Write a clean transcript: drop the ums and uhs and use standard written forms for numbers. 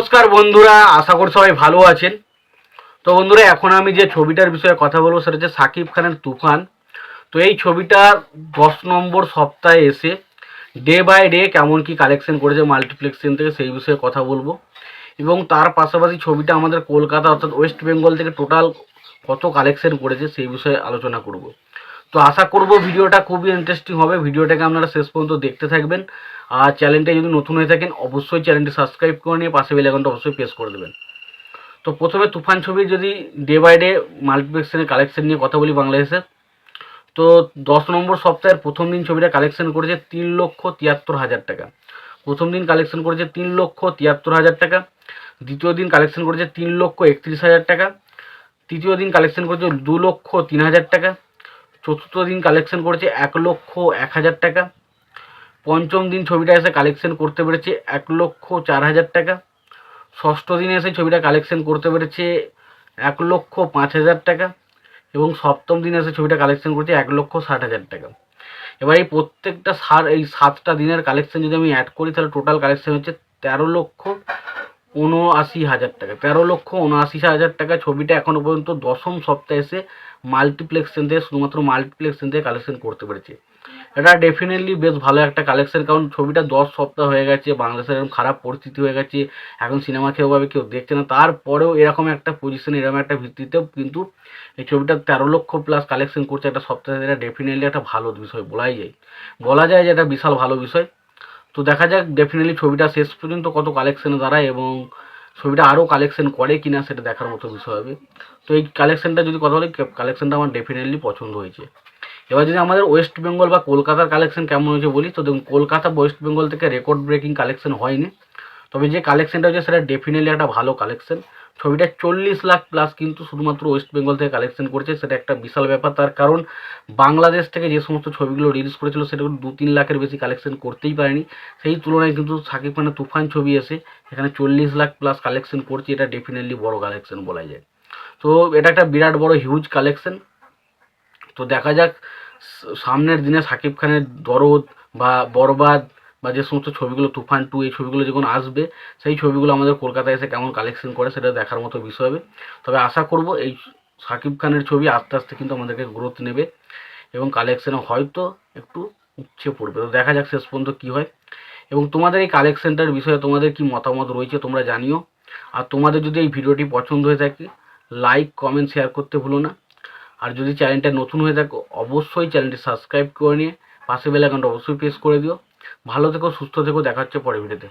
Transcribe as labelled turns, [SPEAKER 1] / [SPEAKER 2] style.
[SPEAKER 1] নমস্কার বন্ধুরা, আশা করি সবাই ভালো আছেন। তো বন্ধুরা, এখন আমি যে ছবিটার বিষয়ে কথা বলবো সেটা হচ্ছে শাকিব খানের তুফান। তো এই ছবিটা 10 নম্বর সপ্তাহে এসে ডে বাই ডে কেমন কি কালেকশন করেছে মাল্টিপ্লেক্সিং থেকে সেই বিষয়ে কথা বলবো। এবং তার পাশাপাশি ছবিটা আমাদের কলকাতা অর্থাৎ ওয়েস্ট বেঙ্গল থেকে টোটাল কত কালেকশন করেছে সেই বিষয়ে আলোচনা করব। তো আশা করব ভিডিওটা খুবই ইন্টারেস্টিং হবে। ভিডিওটাকে আপনারা শেষ পর্যন্ত দেখতে থাকবেন। আর চ্যানেলটা যদি নতুন হয়ে থাকেন অবশ্যই চ্যানেলটি সাবস্ক্রাইব করে নিয়ে পাশে বেল আইকনটা অবশ্যই প্রেস করে দেবেন। তো প্রথমে তুফান ছবির যদি ডে বাই ডে মাল্টিপ্লেক্সের কালেকশন নিয়ে কথা বলি বাংলাদেশে। তো 10 নম্বর সপ্তাহের প্রথম দিন ছবিটা কালেকশন করেছে 3,73,000 টাকা। প্রথম দিন কালেকশন করেছে 3,73,000 টাকা। দ্বিতীয় দিন কালেকশন করেছে 3,31,000 টাকা। তৃতীয় দিন কালেকশন করেছে 2,03,000 টাকা। চতুর্থ দিন কালেকশন করেছে 1,01,000 টাকা। পঞ্চম দিন ছবিটা এসে কালেকশন করতে পেরেছে 1,04,000 টাকা। ষষ্ঠ দিনে এসে ছবিটা কালেকশন করতে পেরেছে 1,05,000 টাকা। এবং সপ্তম দিনে এসে ছবিটা কালেকশন করেছে 1,60,000 টাকা। এবার এই প্রত্যেকটা এই 7টা দিনের কালেকশন যদি আমি অ্যাড করি তাহলে টোটাল কালেকশন হচ্ছে 13,79,000 টাকা। 13,79,000 টাকা ছবিটা এখনো পর্যন্ত 10ম সপ্তাহে এসে মাল্টিপ্লেক্সেন থেকে শুধুমাত্র মাল্টিপ্লেক্সেন থেকে কালেকশন করতে পেরেছে। এটা ডেফিনেটলি বেশ ভালো একটা কালেকশন, কারণ ছবিটা 10 সপ্তাহ হয়ে গেছে, বাংলাদেশের এরকম খারাপ পরিস্থিতি হয়ে গেছে, এখন সিনেমা কেউভাবে কেউ দেখছে না, তারপরেও এরকম একটা পজিশন এরকম একটা ভিত্তিতেও কিন্তু এই ছবিটা 13 লক্ষ প্লাস কালেকশন করছে একটা সপ্তাহে। এটা ডেফিনেটলি একটা ভালো বিষয় বলা যায় যে এটা বিশাল ভালো বিষয়। তো দেখা যাক ডেফিনেটলি ছবিটা শেষ পর্যন্ত কত কালেকশনে দাঁড়ায় এবং ছবিটা আরও কালেকশন করে কিনা সেটা দেখার মতো বিষয় হবে। তো এই কালেকশনটা যদি কথা বলি, কালেকশনটা আমার ডেফিনেটলি পছন্দ হয়েছে। এবার যদি আমাদের ওয়েস্ট বেঙ্গল বা কলকাতার কালেকশন কেমন হয়েছে বলি, তো দেখুন কলকাতা ওয়েস্ট বেঙ্গল থেকে রেকর্ড ব্রেকিং কালেকশন হয়নি, তবে যে কালেকশনটা হচ্ছে সেটা ডেফিনেটলি একটা ভালো কালেকশন। ছবিটা 40 লাখ প্লাস কিন্তু শুধুমাত্র ওয়েস্ট বেঙ্গল থেকে কালেকশন করেছে, সেটা একটা বিশাল ব্যাপার। তার কারণ বাংলাদেশ থেকে যে সমস্ত ছবিগুলো রিলিজ করেছিল সেটাগুলো 2-3 লাখের বেশি কালেকশন করতেই পারেনি। সেই তুলনায় কিন্তু শাকিব খানের তুফান ছবি এসে এখানে 40 লাখ প্লাস কালেকশন করছে, এটা ডেফিনেটলি বড় কালেকশন বলা যায়। তো এটা একটা বিরাট বড় হিউজ কালেকশন। তো দেখা যাক সামনের দিনে শাকিব খানের দরদ বা বরবাদ বা যে সমস্ত ছবিগুলো তুফান 2 এই ছবিগুলো যখন আসবে সেই ছবিগুলো আমাদের কলকাতায় এসে কেমন কালেকশন করে সেটা দেখার মতো বিষয় হবে। তবে আশা করব এই শাকিব খানের ছবি আস্তে আস্তে কিন্তু আমাদেরকে গ্রোথ নেবে এবং কালেকশনে হয়তো একটু উচ্ছে পড়বে। তো দেখা যাক শেষ পর্যন্ত কী হয়। এবং তোমাদের এই কালেকশনটার বিষয়ে তোমাদের কি মতামত রয়েছে তোমরা জানিও। আর তোমাদের যদি এই ভিডিওটি পছন্দ হয়ে থাকে লাইক কমেন্ট শেয়ার করতে ভুলো না। আর যদি চ্যানেলটা নতুন হয়ে থাকো অবশ্যই চ্যানেলটি সাবস্ক্রাইব করে নিয়ে পাশে বেল আইকনটা অবশ্যই প্রেস করে দিও। ভালো থেকো, সুস্থ থেকো, দেখা হচ্ছে পরের ভিডিওতে।